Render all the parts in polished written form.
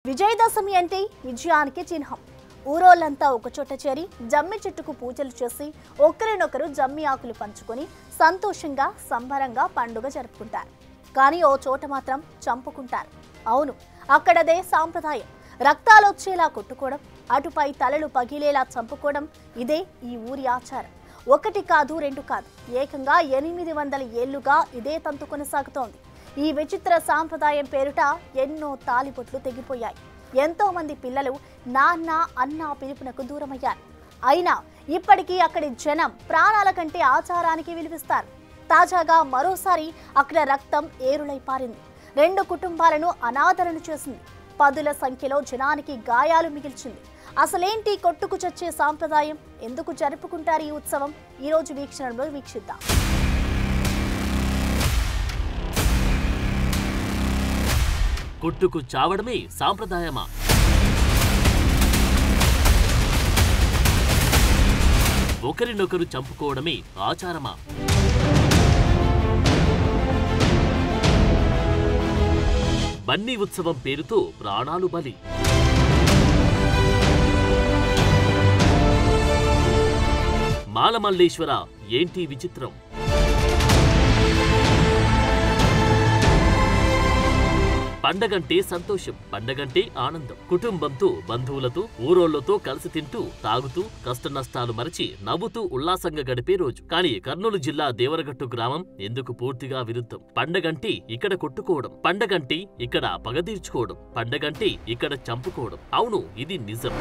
విజయదశమి అంటే విజయానికి చిహ్నం. ఊరోళ్ళంతా ఒకచోట చేరి జమ్మి చెట్టుకు పూజలు చేసి ఒకరినొకరు జమ్మి ఆకులు పంచుకొని సంతోషంగా సంబరంగా పండుగ జరుపుకుంటారు. కానీ ఓ చోట మాత్రం చంపుకుంటారు. అవును, అక్కడదే సాంప్రదాయం. రక్తాలు వచ్చేలా కొట్టుకోవడం, అటుపై తలలు పగిలేలా చంపుకోవడం ఇదే ఈ ఊరి ఆచారం. ఒకటి కాదు, రెండు కాదు, ఏకంగా 800 ఏళ్లుగా ఇదే తంతు కొనసాగుతోంది. ఈ విచిత్ర సాంప్రదాయం పేరుట ఎన్నో తాలిబొట్లు తెగిపోయాయి. ఎంతో మంది పిల్లలు నాన్న అన్న పిలుపునకు దూరమయ్యారు. అయినా ఇప్పటికీ అక్కడి జనం ప్రాణాల కంటే ఆచారానికి విలువిస్తారు. తాజాగా మరోసారి అక్కడ రక్తం ఏరులై పారింది. 2 కుటుంబాలను అనాదరణ చేసింది. 10ల సంఖ్యలో జనానికి గాయాలు మిగిల్చింది. అసలేంటి కొట్టుకు చచ్చే సాంప్రదాయం? ఎందుకు జరుపుకుంటారు ఈ ఉత్సవం? ఈరోజు వీక్షణలో వీక్షిద్దాం. కొట్టుకు చావడమే సాంప్రదాయమా? ఒకరినొకరు చంపుకోవడమే ఆచారమా? బన్నీ ఉత్సవం పేరుతో ప్రాణాలు బలి. మాలమల్లేశ్వర ఏంటి విచిత్రం? పండగంటే సంతోషం, పండగంటే ఆనందం. కుటుంబంతో, బంధువులతో, ఊరోళ్లతో కలిసి తింటూ, తాగుతూ, కష్ట నష్టాలు మరచి నవ్వుతూ ఉల్లాసంగా గడిపే రోజు. కానీ కర్నూలు జిల్లా దేవరగట్టు గ్రామం ఎందుకు పూర్తిగా విరుద్ధం. పండగంటే ఇక్కడ కొట్టుకోవడం, పండగంటే ఇక్కడ పగ తీర్చుకోవడం, పండగంటే ఇక్కడ చంపుకోవడం. అవును, ఇది నిజం.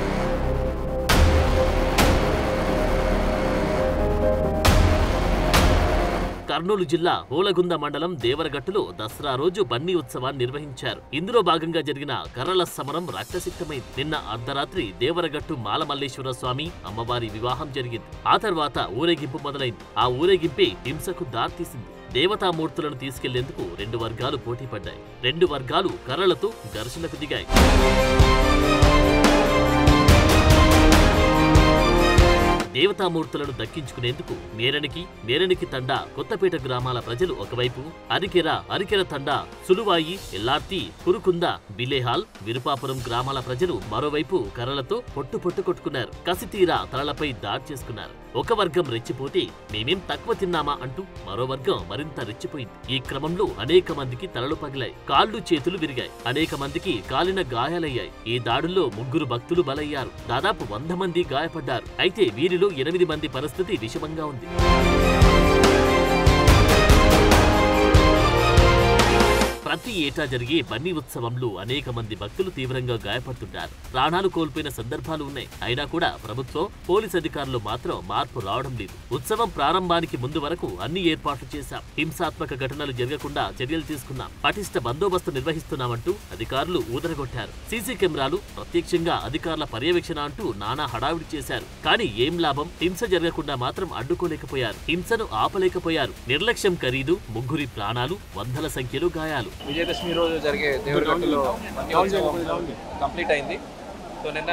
కర్నూలు జిల్లా హోలగుంద మండలం దేవరగట్టులో దసరా రోజు బన్నీ ఉత్సవాన్ని నిర్వహించారు. ఇందులో భాగంగా జరిగిన కర్రల సమరం రక్తసిక్తమైంది. నిన్న అర్ధరాత్రి దేవరగట్టు మాలమల్లేశ్వర స్వామి అమ్మవారి వివాహం జరిగింది. ఆ తర్వాత ఊరేగింపు మొదలైంది. ఆ ఊరేగింపే హింసకు దారితీసింది. దేవతామూర్తులను తీసుకెళ్లేందుకు 2 వర్గాలు పోటీ పడ్డాయి. 2 వర్గాలు కర్రలతో ఘర్షణకు దిగాయి. దేవతామూర్తులను దక్కించుకునేందుకు నేరనికి తండా కొత్తపేట గ్రామాల ప్రజలు ఒకవైపు, అరికెర తండా సులువాయి, ఎల్లార్తి, కురుకుంద, బిలేహాల్, విరుపాపురం గ్రామాల ప్రజలు మరోవైపు కర్రలతో పొట్టు కొట్టుకున్నారు. కసితీరా తలలపై దాడి చేసుకున్నారు. ఒక వర్గం రెచ్చిపోతే మేమేం తక్కువ తిన్నామా అంటూ మరో వర్గం మరింత రెచ్చిపోయింది. ఈ క్రమంలో అనేక మందికి తలలు పగిలాయి, కాళ్లు చేతులు విరిగాయి, అనేక మందికి కాలిన గాయాలయ్యాయి. ఈ దాడుల్లో 3 భక్తులు బలయ్యారు. దాదాపు 100 మంది గాయపడ్డారు. అయితే వీరిలో 8 మంది పరిస్థితి విషమంగా ఉంది. ప్రతి ఏటా జరిగే బన్నీ ఉత్సవంలో అనేక మంది భక్తులు తీవ్రంగా గాయపడుతుంటారు. ప్రాణాలు కోల్పోయిన సందర్భాలు ఉన్నాయి. అయినా కూడా ప్రభుత్వం, పోలీస్ అధికారులు మాత్రం మార్పు రావడం లేదు. ఉత్సవం ప్రారంభానికి ముందు వరకు అన్ని ఏర్పాట్లు చేశాం, హింసాత్మక ఘటనలు జరగకుండా చర్యలు తీసుకున్నాం, పటిష్ట బందోబస్తు నిర్వహిస్తున్నామంటూ అధికారులు ఊదరగొట్టారు. సీసీ కెమెరాలు, ప్రత్యక్షంగా అధికారుల పర్యవేక్షణ అంటూ నానా హడావిడి చేశారు. కానీ ఏం లాభం? హింస జరగకుండా మాత్రం అడ్డుకోలేకపోయారు, హింసను ఆపలేకపోయారు. నిర్లక్ష్యం ఖరీదు 3 ప్రాణాలు, 100ల సంఖ్యలో గాయాలు. విజయదశమి రోజు జరిగే దేవరగట్టులో కంప్లీట్ అయింది. సో నిన్న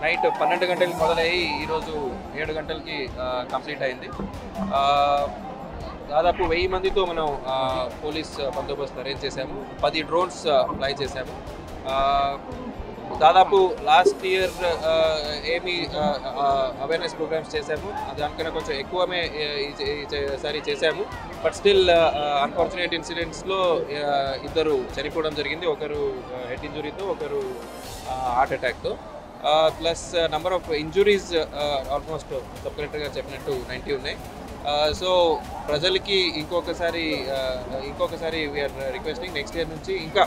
నైట్ 12 గంటలకు మొదలయ్యి ఈరోజు 7 గంటలకి కంప్లీట్ అయింది. దాదాపు 1000 మందితో మనం పోలీస్ బందోబస్తు అరేంజ్ చేశాము. 10 డ్రోన్స్ ఫ్లై చేశాము. దాదాపు లాస్ట్ ఇయర్ ఏమి అవేర్నెస్ ప్రోగ్రామ్స్ చేశాము, దానికన్నా కొంచెం ఎక్కువమే ఈసారి చేశాము. బట్ స్టిల్ అన్ఫార్చునేట్ ఇన్సిడెంట్స్లో 2 చనిపోవడం జరిగింది. ఒకరు హెడ్ ఇంజురీతో, ఒకరు హార్ట్ అటాక్తో. Plus number of injuries almost sub collector గారు చెప్పినట్టు 90 ఉన్నాయి. సో ప్రజలకి ఇంకొకసారి వీఆర్ రిక్వెస్టింగ్ నెక్స్ట్ ఇయర్ నుంచి ఇంకా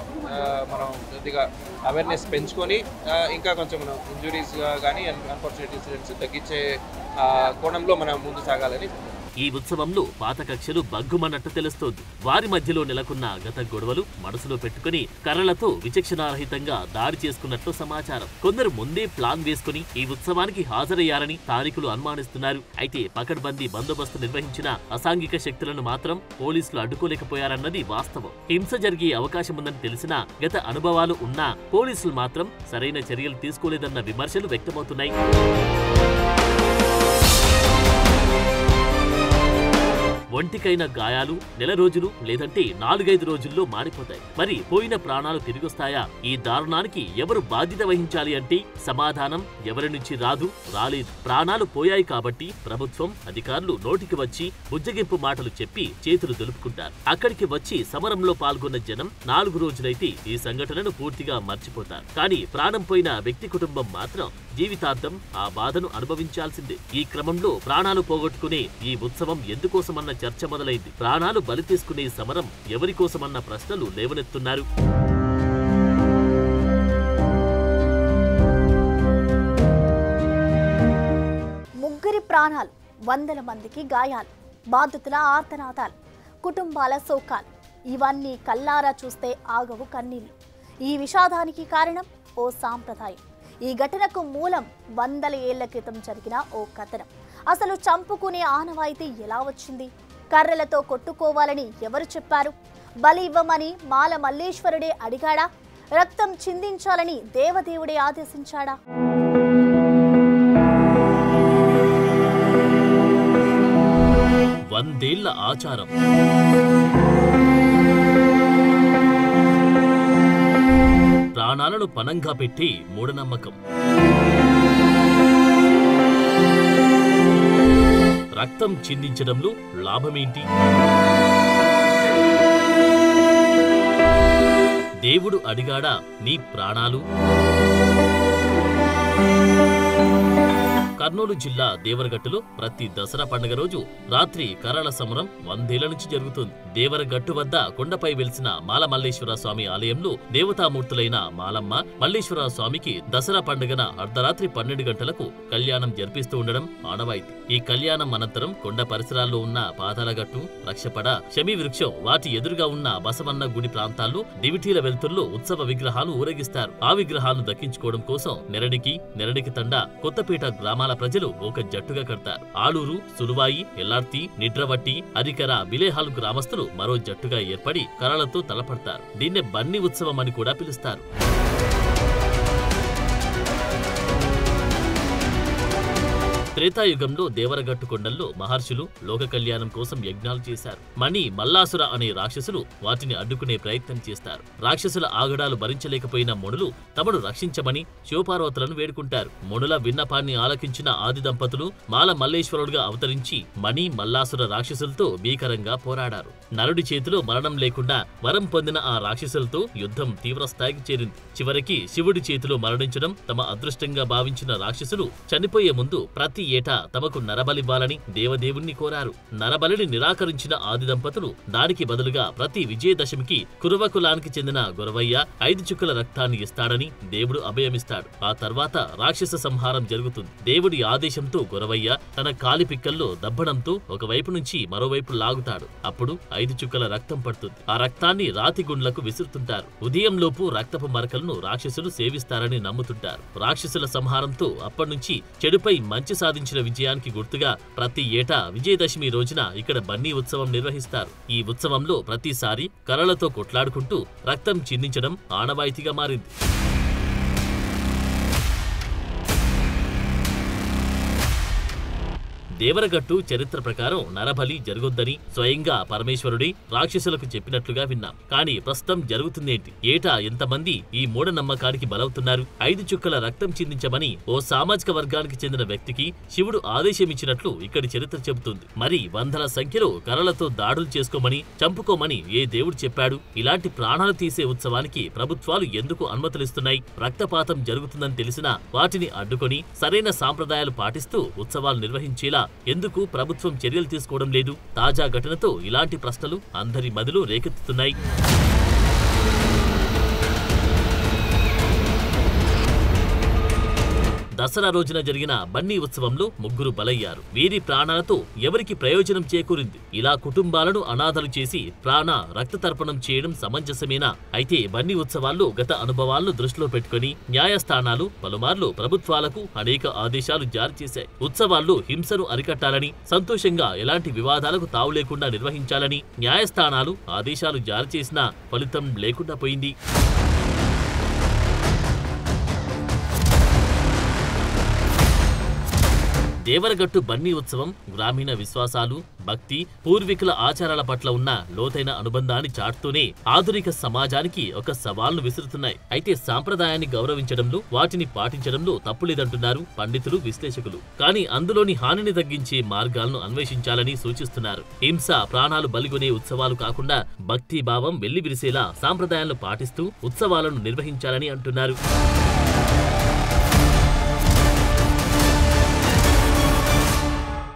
మనం కొద్దిగా అవేర్నెస్ పెంచుకొని ఇంకా కొంచెం మనం ఇంజురీస్ కానీ అన్ఫార్చునేట్ ఇన్సిడెంట్స్ తగ్గించే కోణంలో మనం ముందు సాగాలని. ఈ ఉత్సవంలో పాత కక్షలు బగ్గుమన్నట్టు తెలుస్తోంది. వారి మధ్యలో నెలకొన్న గత గొడవలు మనసులో పెట్టుకుని కర్రలతో విచక్షణారహితంగా దాడి చేసుకున్నట్లు సమాచారం. కొందరు ముందే ప్లాన్ వేసుకుని ఈ ఉత్సవానికి హాజరయ్యారని స్థానికులు అనుమానిస్తున్నారు. అయితే పకడ్బందీ బందోబస్తు నిర్వహించిన అసాంఘిక శక్తులను మాత్రం పోలీసులు అడ్డుకోలేకపోయారన్నది వాస్తవం. హింస జరిగే అవకాశముందని తెలిసినా, గత అనుభవాలు ఉన్నా పోలీసులు మాత్రం సరైన చర్యలు తీసుకోలేదన్న విమర్శలు వ్యక్తమవుతున్నాయి. ఒంటికైన గాయాలు నెల రోజులు లేదంటే 4-5 రోజుల్లో మారిపోతాయి. మరి పోయిన ప్రాణాలు తిరిగొస్తాయా? ఈ దారుణానికి ఎవరు బాధ్యత వహించాలి అంటే సమాధానం ఎవరి నుంచి రాలేదు. ప్రాణాలు పోయాయి కాబట్టి ప్రభుత్వం అధికారులు నోటికి వచ్చి బుజ్జగింపు మాటలు చెప్పి చేతులు దులుపుకుంటారు. అక్కడికి వచ్చి సమరంలో పాల్గొన్న జనం 4 రోజులైతే ఈ సంఘటనను పూర్తిగా మర్చిపోతారు. కానీ ప్రాణం పోయిన వ్యక్తి కుటుంబం మాత్రం జీవితాంతం ఆ బాధను అనుభవించాల్సిందే. ఈ క్రమంలో ప్రాణాలు పోగొట్టుకునే ఈ ఉత్సవం ఎందుకోసమన్న చర్చ మొదలైంది. ప్రాణాలు బలి తీసుకునే సమరం ఎవరి కోసమన్న ప్రశ్నలు లేవనెత్తున్నారు. ముగ్గురి ప్రాణాలు, వందల మందికి గాయాలు, బాధితుల ఆర్తనాదాలు, కుటుంబాల శోకాలు ఇవన్నీ కల్లారా చూస్తే ఆగవు కన్నీళ్లు. ఈ విషాదానికి కారణం ఓ సాంప్రదాయం. ఈ ఘటనకు మూలం 100 ఏళ్ల క్రితం జరిగిన ఓ కథనం. అసలు చంపుకునే ఆనవాయితీ ఎలా వచ్చింది? కర్రలతో కొట్టుకోవాలని ఎవరు చెప్పారు? బలి ఇవ్వమని మాల మల్లేశ్వరుడే అడిగాడా? రక్తం చిందించాలని దేవదేవుడే ఆదేశించాడా? వందేళ్ల ఆచారం, ప్రాణాలను పణంగా పెట్టి మూఢనమ్మకం, రక్తం చిందించడంలో లాభమేంటి? దేవుడు అడిగాడా నీ ప్రాణాలు? కర్నూలు జిల్లా దేవరగట్టులో ప్రతి దసరా పండుగ రోజు రాత్రి కర్రల సమరం 100 ఏళ్ల నుంచి జరుగుతుంది. దేవరగట్టు వద్ద కొండపై వెలిసిన మాల మల్లేశ్వర స్వామి ఆలయంలో దేవతామూర్తులైన మాలమ్మ మల్లేశ్వర స్వామికి దసరా పండుగన అర్ధరాత్రి 12 గంటలకు కళ్యాణం జరిపిస్తూ ఉండడం ఆనవాయితీ. ఈ కళ్యాణం అనంతరం కొండ పరిసరాల్లో ఉన్న పాతాలగట్టు, రక్షపడ, శమీ వృక్షం, వాటి ఎదురుగా ఉన్న బసవన్న గుడి ప్రాంతాల్లో దివిటీల వెలుతుల్లో ఉత్సవ విగ్రహాలు ఊరేగిస్తారు. ఆ విగ్రహాలను దక్కించుకోవడం కోసం నెరడికి తండ, కొత్తపేట గ్రామాల ప్రజలు ఒక జట్టుగా కడతారు. ఆలూరు, సులువాయి, ఎల్లార్తి, నిడ్రవట్టి, అరికెర, బిలేహాల్ గ్రామస్తులు మరో జట్టుగా ఏర్పడి కర్రలతో తలపడతారు. దీన్నే బన్నీ ఉత్సవం అని కూడా పిలుస్తారు. త్రేతాయుగంలో దేవరగట్టు కొండల్లో మహర్షులు లోక కళ్యాణం కోసం యజ్ఞాలు చేశారు. మణి, మల్లాసుర అనే రాక్షసులు వాటిని అడ్డుకునే ప్రయత్నం చేస్తారు. రాక్షసుల ఆగడాలు భరించలేకపోయిన మునులు తమను రక్షించమని శివపార్వతులను వేడుకుంటారు. మునుల విన్నపాన్ని ఆలకించిన ఆది దంపతులు మాల మల్లేశ్వరుడుగా అవతరించి మణి, మల్లాసుర రాక్షసులతో భీకరంగా పోరాడారు. నరుడి చేతిలో మరణం లేకుండా వరం పొందిన ఆ రాక్షసులతో యుద్ధం తీవ్రస్థాయికి చేరింది. చివరికి శివుడి చేతిలో మరణించడం తమ అదృష్టంగా భావించిన రాక్షసులు చనిపోయే ముందు ప్రతి ఏటా తమకు నరబలివ్వాలని దేవదేవుణ్ణి కోరారు. నరబలిని నిరాకరించిన ఆది దంపతులు దానికి బదులుగా ప్రతి విజయదశమికి కురువ కులానికి చెందిన గొరవయ్య 5 చుక్కల రక్తాన్ని ఇస్తాడని దేవుడు అభయమిస్తాడు. ఆ తర్వాత రాక్షస సంహారం జరుగుతుంది. దేవుడి ఆదేశంతో గొరవయ్య తన కాలి పిక్కల్లో దబ్బడంతో ఒకవైపు నుంచి మరోవైపు లాగుతాడు. అప్పుడు 5 చుక్కల రక్తం పడుతుంది. ఆ రక్తాన్ని రాతి గుండ్లకు విసురుతుంటారు. ఉదయంలోపు రక్తపు మరకలను రాక్షసులు సేవిస్తారని నమ్ముతుంటారు. రాక్షసుల సంహారంతో అప్పటినుంచి చెడుపై మంచి సాధించిన విజయానికి గుర్తుగా ప్రతి ఏటా విజయదశమి రోజున ఇక్కడ బన్నీ ఉత్సవం నిర్వహిస్తారు. ఈ ఉత్సవంలో ప్రతిసారి కర్రలతో కొట్లాడుకుంటూ రక్తం చిందించడం ఆనవాయితీగా మారింది. దేవరగట్టు చరిత్ర ప్రకారం నరబలి జరగొద్దని స్వయంగా పరమేశ్వరుడి రాక్షసులకు చెప్పినట్లుగా విన్నాం. కానీ ప్రస్తుతం జరుగుతుందేంటి? ఏటా ఎంతమంది ఈ మూఢనమ్మకానికి బలవుతున్నారు? 5 చుక్కల రక్తం చిందించమని ఓ సామాజిక వర్గానికి చెందిన వ్యక్తికి శివుడు ఆదేశమిచ్చినట్లు ఇక్కడి చరిత్ర చెబుతుంది. మరి వందల సంఖ్యలో కర్రలతో దాడులు చేసుకోమని, చంపుకోమని ఏ దేవుడు చెప్పాడు? ఇలాంటి ప్రాణాలు తీసే ఉత్సవానికి ప్రభుత్వాలు ఎందుకు అనుమతులిస్తున్నాయి? రక్తపాతం జరుగుతుందని తెలిసినా వాటిని అడ్డుకొని సరైన సాంప్రదాయాలు పాటిస్తూ ఉత్సవాలు నిర్వహించేలా ఎందుకు ప్రభుత్వం చర్యలు తీసుకోవడం లేదు? తాజా ఘటనతో ఇలాంటి ప్రశ్నలు అందరి మదిలో రేకెత్తుతున్నాయి. దసరా రోజున జరిగిన బన్నీ ఉత్సవంలో 3 బలయ్యారు. వీరి ప్రాణాలతో ఎవరికి ప్రయోజనం చేకూరింది? ఇలా కుటుంబాలను అనాథలు చేసి ప్రాణ రక్త తర్పణం చేయడం సమంజసమేనా? అయితే బన్నీ ఉత్సవాల్లో గత అనుభవాలను దృష్టిలో పెట్టుకుని న్యాయస్థానాలు పలుమార్లు ప్రభుత్వాలకు అనేక ఆదేశాలు జారీ చేశాయి. ఉత్సవాల్లో హింసను అరికట్టాలని, సంతోషంగా ఎలాంటి వివాదాలకు తావు లేకుండా నిర్వహించాలని న్యాయస్థానాలు ఆదేశాలు జారీ చేసినా ఫలితం లేకుండా పోయింది. దేవరగట్టు బన్నీ ఉత్సవం గ్రామీణ విశ్వాసాలు, భక్తి, పూర్వీకుల ఆచారాల పట్ల ఉన్న లోతైన అనుబంధాన్ని చాటుతూనే ఆధునిక సమాజానికి ఒక సవాల్ను విసురుతున్నాయి. అయితే సాంప్రదాయాన్ని గౌరవించడంలో, వాటిని పాటించడంలో తప్పులేదంటున్నారు పండితులు, విశ్లేషకులు. కానీ అందులోని హానిని తగ్గించే మార్గాలను అన్వేషించాలని సూచిస్తున్నారు. హింస, ప్రాణాలు బలిగొనే ఉత్సవాలు కాకుండా భక్తి భావం వెల్లివిరిసేలా సాంప్రదాయాలను పాటిస్తూ ఉత్సవాలను నిర్వహించాలని అంటున్నారు.